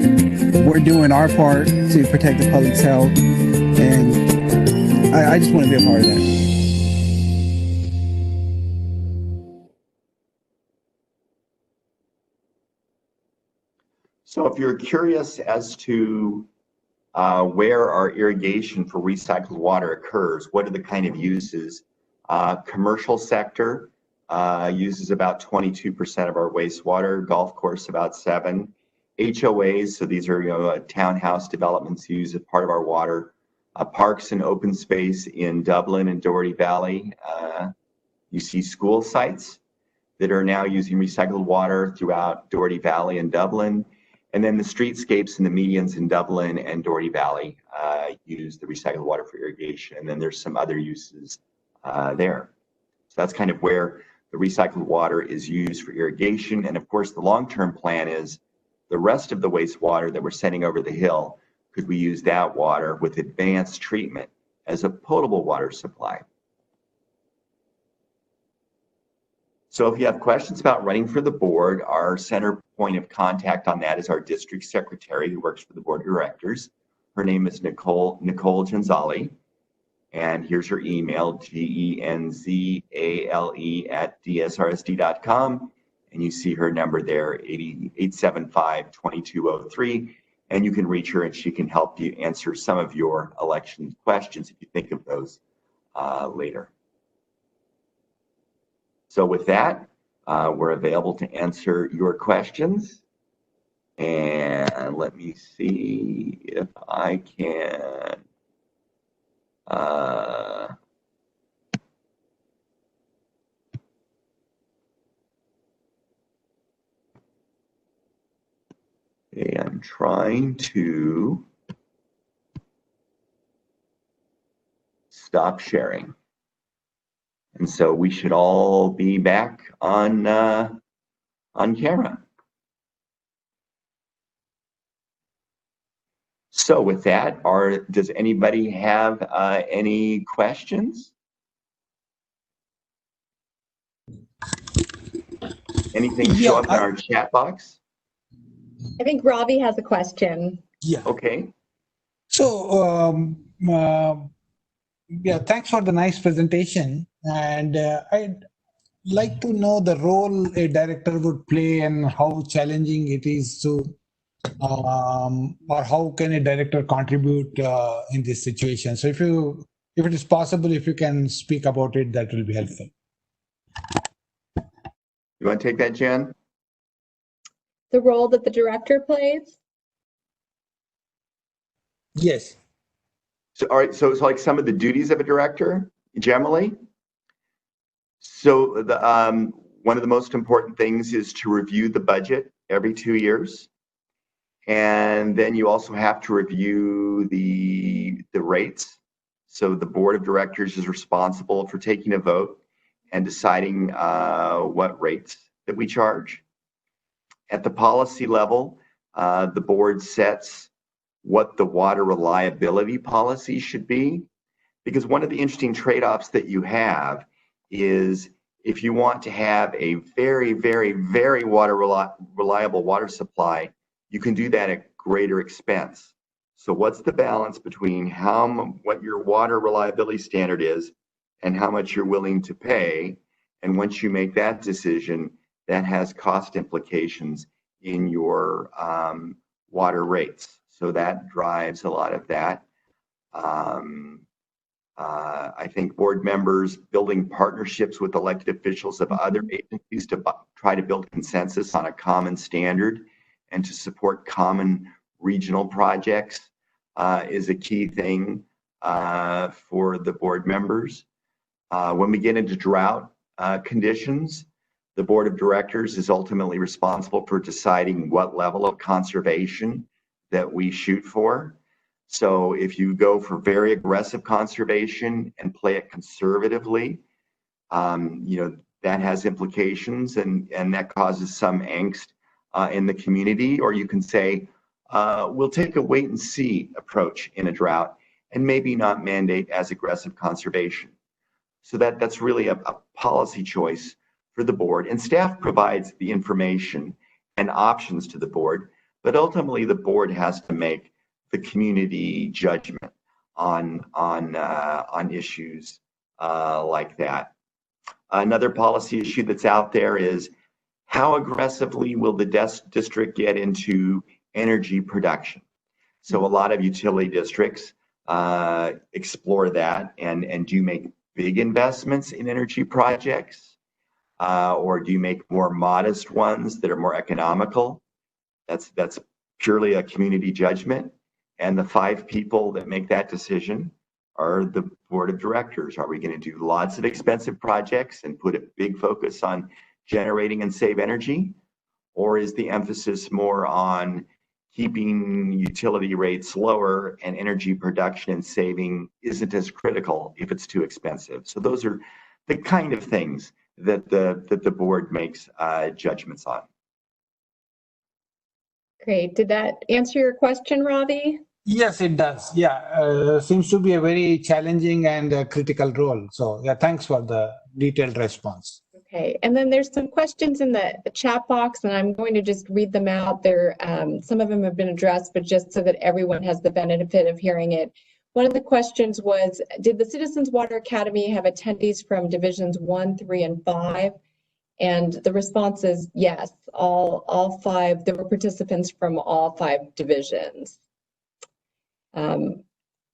We're doing our part to protect the public's health, and I just want to be a part of that. So if you're curious as to where our irrigation for recycled water occurs, what are the kind of uses? Commercial sector uses about 22% of our wastewater, golf course about 7%. HOAs, so these are townhouse developments use as part of our water. Parks and open space in Dublin and Doherty Valley. You see school sites that are now using recycled water throughout Doherty Valley and Dublin. And then the streetscapes and the medians in Dublin and Doherty Valley use the recycled water for irrigation. And then there's some other uses there. So that's kind of where the recycled water is used for irrigation. And of course, the long-term plan is the rest of the wastewater that we're sending over the hill, could we use that water with advanced treatment as a potable water supply? So if you have questions about running for the board, our center point of contact on that is our district secretary who works for the board of directors. Her name is Nicole Genzali. And here's her email, genzale@dsrsd.com. And you see her number there, 875-2203. And you can reach her and she can help you answer some of your election questions if you think of those later. So with that, we're available to answer your questions. And let me see if I can. Okay, I'm trying to stop sharing. And so we should all be back on camera. So with that, does anybody have any questions? Anything show up in our chat box? I think Ravi has a question. Yeah. Okay. So, yeah, thanks for the nice presentation. And I'd like to know the role a director would play and how challenging it is to, or how can a director contribute in this situation? So if it is possible, if you can speak about it, that will be helpful. You want to take that, Jen? The role that the director plays? Yes. So, all right, so it's like some of the duties of a director, generally. So the one of the most important things is to review the budget every 2 years. And then you also have to review the rates. So the board of directors is responsible for taking a vote and deciding what rates that we charge. At the policy level, the board sets what the water reliability policy should be. Because one of the interesting trade-offs that you have is if you want to have a very, very, very reliable water supply, you can do that at greater expense. So what's the balance between what your water reliability standard is and how much you're willing to pay? And once you make that decision, that has cost implications in your water rates. So that drives a lot of that. I think board members building partnerships with elected officials of other agencies to try to build consensus on a common standard and to support common regional projects is a key thing for the board members. When we get into drought conditions, the board of directors is ultimately responsible for deciding what level of conservation that we shoot for. So if you go for very aggressive conservation and play it conservatively, that has implications and that causes some angst in the community. Or you can say, we'll take a wait and see approach in a drought and maybe not mandate as aggressive conservation. So that's really a policy choice for the board, and staff provides the information and options to the board, but ultimately the board has to make the community judgment on issues like that. Another policy issue that's out there is how aggressively will the district get into energy production? So a lot of utility districts explore that and do make big investments in energy projects, or do you make more modest ones that are more economical? That's purely a community judgment. And the 5 people that make that decision are the board of directors. Are we going to do lots of expensive projects and put a big focus on generating and save energy? Or is the emphasis more on keeping utility rates lower and energy production and saving isn't as critical if it's too expensive? So those are the kind of things that the board makes judgments on. Great. Did that answer your question, Ravi? Yes, it does. Yeah, seems to be a very challenging and critical role. So yeah, thanks for the detailed response. Okay, and then there's some questions in the chat box, and I'm going to just read them out there. Some of them have been addressed, but just so that everyone has the benefit of hearing it. One of the questions was, did the Citizens Water Academy have attendees from divisions 1, 3, and 5? And the response is yes, all 5, there were participants from all 5 divisions.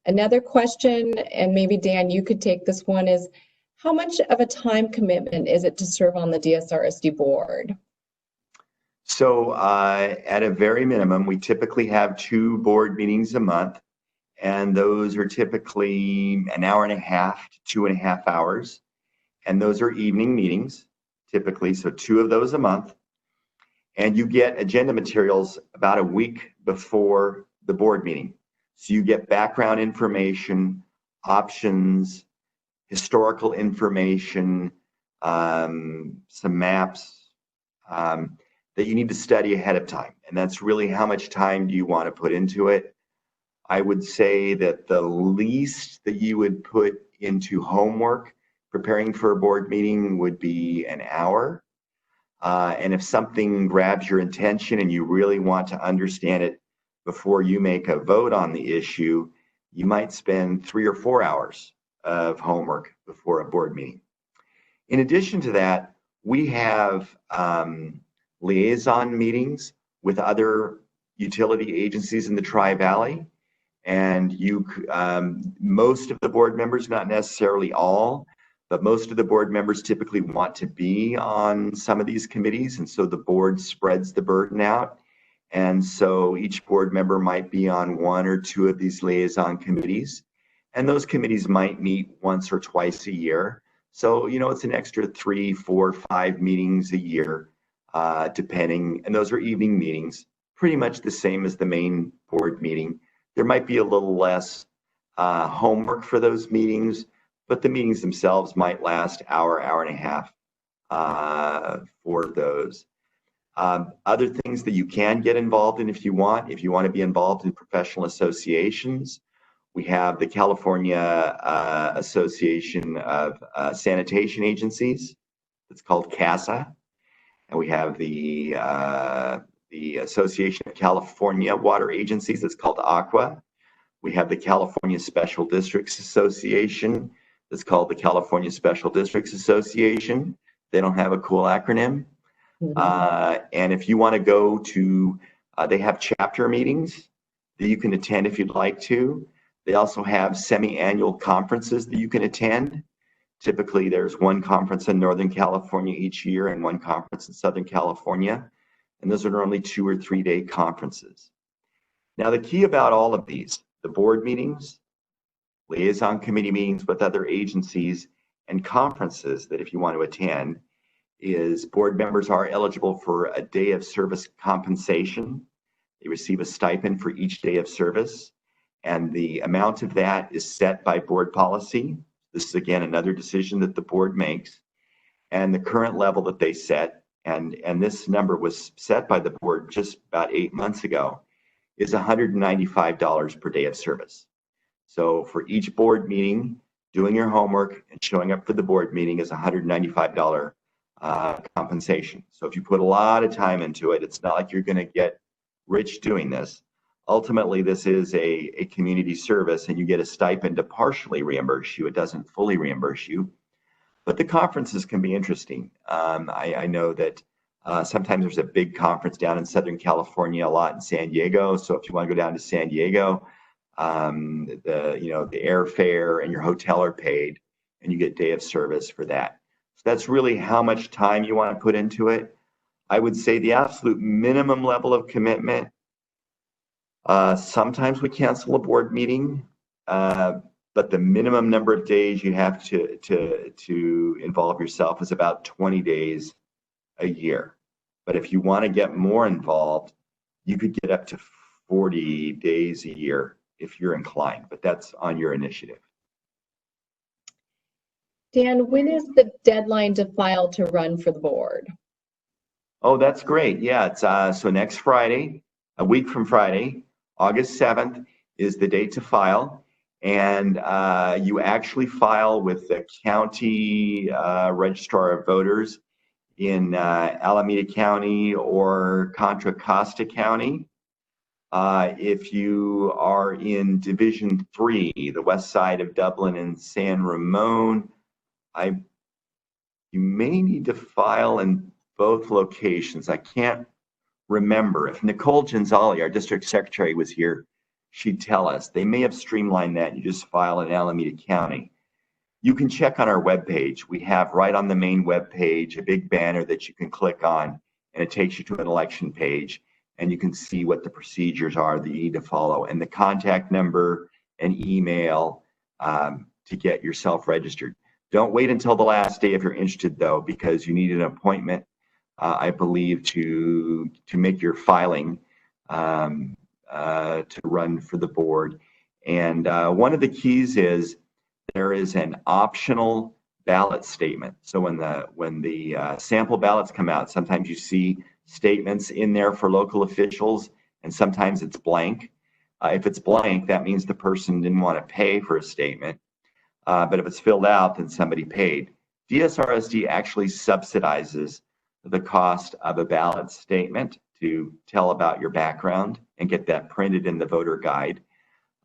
Another question, and maybe Dan, you could take this one, is how much of a time commitment is it to serve on the DSRSD board? So at a very minimum, we typically have 2 board meetings a month, and those are typically an hour and a half to 2.5 hours. And those are evening meetings, typically, so 2 of those a month. And you get agenda materials about a week before the board meeting. So you get background information, options, historical information, some maps that you need to study ahead of time. And that's really how much time do you want to put into it. I would say that the least that you would put into homework preparing for a board meeting would be an hour. And if something grabs your attention and you really want to understand it before you make a vote on the issue, you might spend 3 or 4 hours of homework before a board meeting. In addition to that, we have liaison meetings with other utility agencies in the Tri-Valley. And most of the board members, not necessarily all, but most of the board members typically want to be on some of these committees. And so the board spreads the burden out. And so each board member might be on 1 or 2 of these liaison committees. And those committees might meet once or twice a year. So, it's an extra 3, 4, 5 meetings a year, depending. And those are evening meetings, pretty much the same as the main board meeting. There might be a little less homework for those meetings, but the meetings themselves might last hour and a half for those. Other things that you can get involved in if you want to be involved in professional associations, we have the California Association of Sanitation Agencies. It's called CASA. And we have the Association of California Water Agencies. It's called ACWA. We have the California Special Districts Association. It's called the California Special Districts Association. They don't have a cool acronym. And if you want to go to, they have chapter meetings that you can attend if you'd like to. They also have semi-annual conferences that you can attend. Typically, there's one conference in Northern California each year and one conference in Southern California. And those are normally 2 or 3 day conferences. Now, the key about all of these, the board meetings, liaison committee meetings with other agencies, and conferences that if you want to attend, is board members are eligible for a day of service compensation. They receive a stipend for each day of service, and the amount of that is set by board policy. This is, again, another decision that the board makes, and the current level that they set, and this number was set by the board just about 8 months ago, is $195 per day of service. So for each board meeting, doing your homework and showing up for the board meeting is $195 compensation. So if you put a lot of time into it, it's not like you're going to get rich doing this. Ultimately, this is a community service, and you get a stipend to partially reimburse you. It doesn't fully reimburse you. But the conferences can be interesting. I know that sometimes there's a big conference down in Southern California, a lot in San Diego. So if you want to go down to San Diego, the airfare and your hotel are paid, and you get day of service for that. So that's really how much time you want to put into it. I would say the absolute minimum level of commitment. Sometimes we cancel a board meeting, but the minimum number of days you have to involve yourself is about 20 days a year. But if you want to get more involved, you could get up to 40 days a year if you're inclined, but that's on your initiative. Dan, when is the deadline to file to run for the board? Oh, that's great. Yeah, it's so next Friday, a week from Friday, August 7th is the date to file. And you actually file with the county registrar of voters in Alameda County or Contra Costa County. If you are in Division 3, the west side of Dublin and San Ramon, you may need to file in both locations. I can't remember. If Nicole Genzali, our district secretary, was here, she'd tell us. They may have streamlined that. You just file in Alameda County. You can check on our webpage. We have right on the main webpage a big banner that you can click on, and it takes you to an election page, and you can see what the procedures are that you need to follow, and the contact number and email to get yourself registered. Don't wait until the last day if you're interested, though, because you need an appointment, I believe, to make your filing to run for the board. And one of the keys is there is an optional ballot statement. So when the sample ballots come out, sometimes you see statements in there for local officials, and sometimes it's blank. If it's blank, that means the person didn't want to pay for a statement. But if it's filled out, then somebody paid. DSRSD actually subsidizes the cost of a ballot statement to tell about your background and get that printed in the voter guide.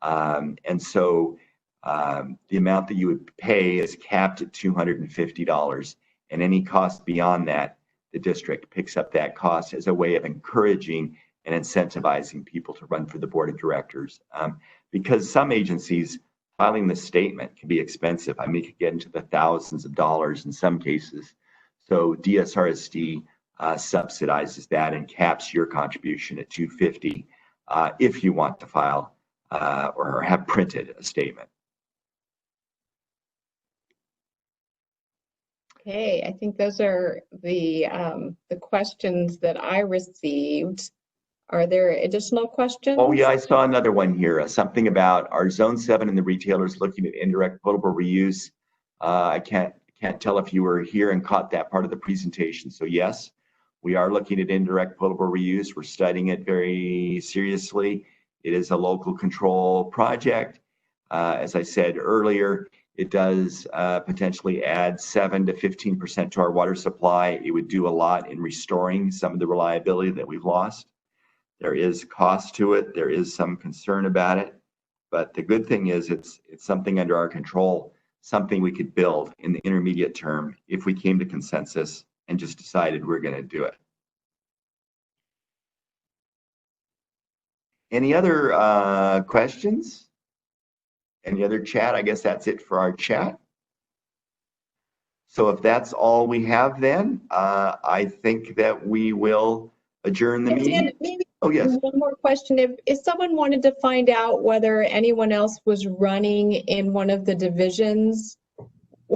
And so the amount that you would pay is capped at $250, and any cost beyond that, the district picks up that cost as a way of encouraging and incentivizing people to run for the board of directors. Because some agencies, filing the statement can be expensive. I mean, it could get into the thousands of dollars in some cases. So DSRSD subsidizes that and caps your contribution at $250 if you want to file or have printed a statement. Okay, I think those are the questions that I received. Are there additional questions? Oh yeah, I saw another one here. Something about our Zone 7 and the retailers looking at indirect potable reuse. I can't tell if you were here and caught that part of the presentation. So yes, we are looking at indirect potable reuse. We're studying it very seriously. It is a local control project. As I said earlier, it does potentially add 7 to 15% to our water supply. It would do a lot in restoring some of the reliability that we've lost. There is cost to it. There is some concern about it. But the good thing is it's something under our control, something we could build in the intermediate term if we came to consensus and just decided we're going to do it. Any other questions? Any other chat? I guess that's it for our chat. So if that's all we have then, I think that we will adjourn the meeting. Dan, maybe Oh, yes. one more question. If someone wanted to find out whether anyone else was running in one of the divisions,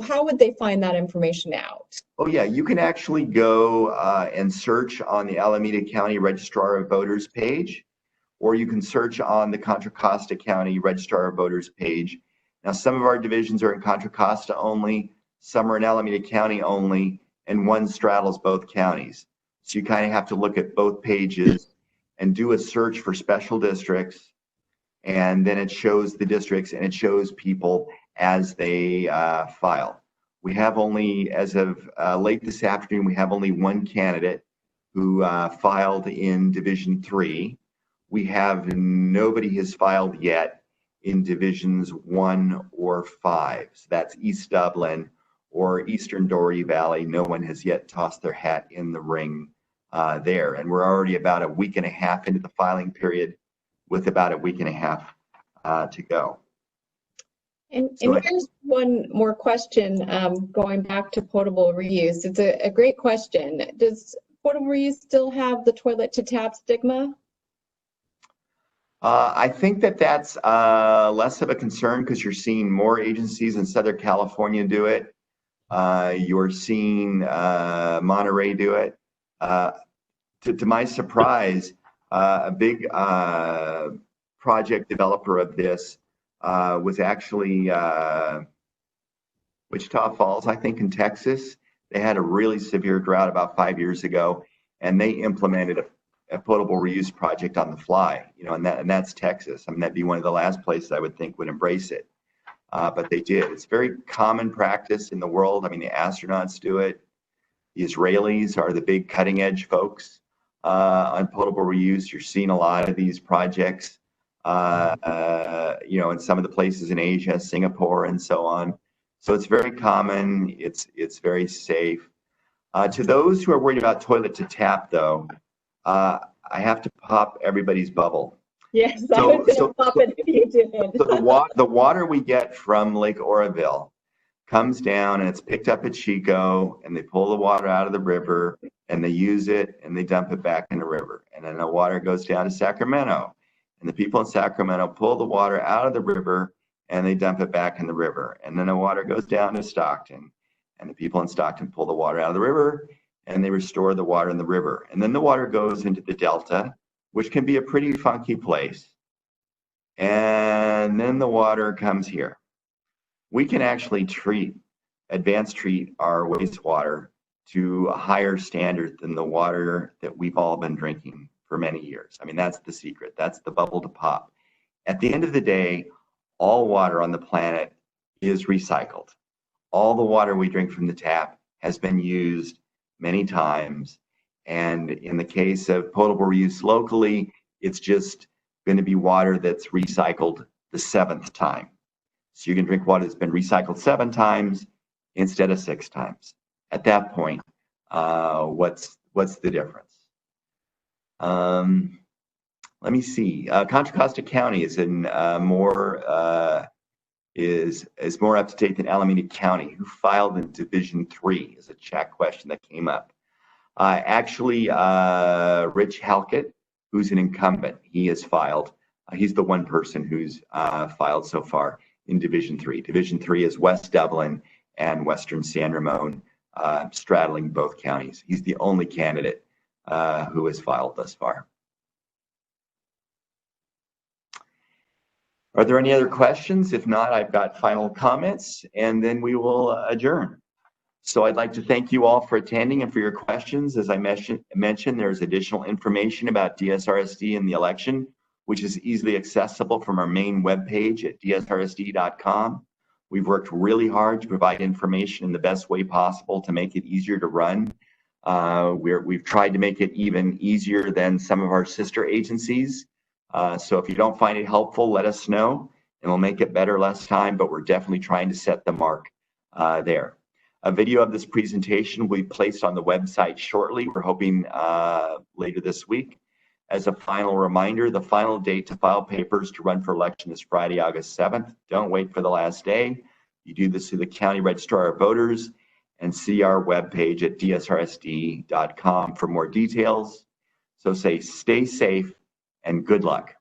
how would they find that information out? Oh, yeah. You can actually go and search on the Alameda County Registrar of Voters page, or you can search on the Contra Costa County Registrar of Voters page. Now, some of our divisions are in Contra Costa only, some are in Alameda County only, and one straddles both counties. So you kind of have to look at both pages and do a search for special districts, and then it shows the districts and it shows people as they file. We have only, as of late this afternoon, we have only one candidate who filed in Division 3. We have nobody has filed yet in Divisions 1 or 5. So that's East Dublin or Eastern Doherty Valley. No one has yet tossed their hat in the ring there. And we're already about a week and a half into the filing period with about a week and a half to go. And here's one more question, going back to potable reuse. It's a great question. Does potable reuse still have the toilet to tap stigma? I think that that's less of a concern because you're seeing more agencies in Southern California do it. You're seeing Monterey do it. To my surprise, a big project developer of this was actually Wichita Falls, I think, in Texas. They had a really severe drought about 5 years ago, and they implemented a potable reuse project on the fly. You know, and that's Texas. I mean, that'd be one of the last places I would think would embrace it. But they did. It's very common practice in the world. I mean, the astronauts do it. The Israelis are the big cutting edge folks on potable reuse. You're seeing a lot of these projects, you know, in some of the places in Asia, Singapore, and so on. So it's very common. It's very safe. To those who are worried about toilet to tap, though, I have to pop everybody's bubble. Yes, I was going to pop it if you did. So the water we get from Lake Oroville comes down and it's picked up at Chico, and they pull the water out of the river and they use it and they dump it back in the river. And then the water goes down to Sacramento, and the people in Sacramento pull the water out of the river and they dump it back in the river. And then the water goes down to Stockton, and the people in Stockton pull the water out of the river and they restore the water in the river. And then the water goes into the Delta, which can be a pretty funky place. And then the water comes here. We can actually advanced treat our wastewater to a higher standard than the water that we've all been drinking for many years. I mean, that's the secret. That's the bubble to pop. At the end of the day, all water on the planet is recycled. All the water we drink from the tap has been used many times. And in the case of potable reuse locally, it's just going to be water that's recycled the 7th time. So you can drink water that's been recycled 7 times instead of 6 times. At that point, what's the difference? Let me see. Contra Costa County is in is more up to date than Alameda County, who filed in Division 3 is a chat question that came up. Actually, Rich Halkett, who's an incumbent, he has filed. He's the one person who's filed so far in Division 3. Division 3 is West Dublin and Western San Ramon, straddling both counties. He's the only candidate who has filed thus far. Are there any other questions? If not, I've got final comments, and then we will adjourn. So I'd like to thank you all for attending and for your questions. As I mentioned, there's additional information about DSRSD and the election, which is easily accessible from our main webpage at dsrsd.com. We've worked really hard to provide information in the best way possible to make it easier to run. We've tried to make it even easier than some of our sister agencies. So if you don't find it helpful, let us know, and we'll make it better less time, but we're definitely trying to set the mark there. A video of this presentation will be placed on the website shortly. We're hoping later this week. As a final reminder, the final date to file papers to run for election is Friday, August 7th. Don't wait for the last day. You do this through the County Registrar of Voters and see our webpage at dsrsd.com for more details. So stay safe and good luck.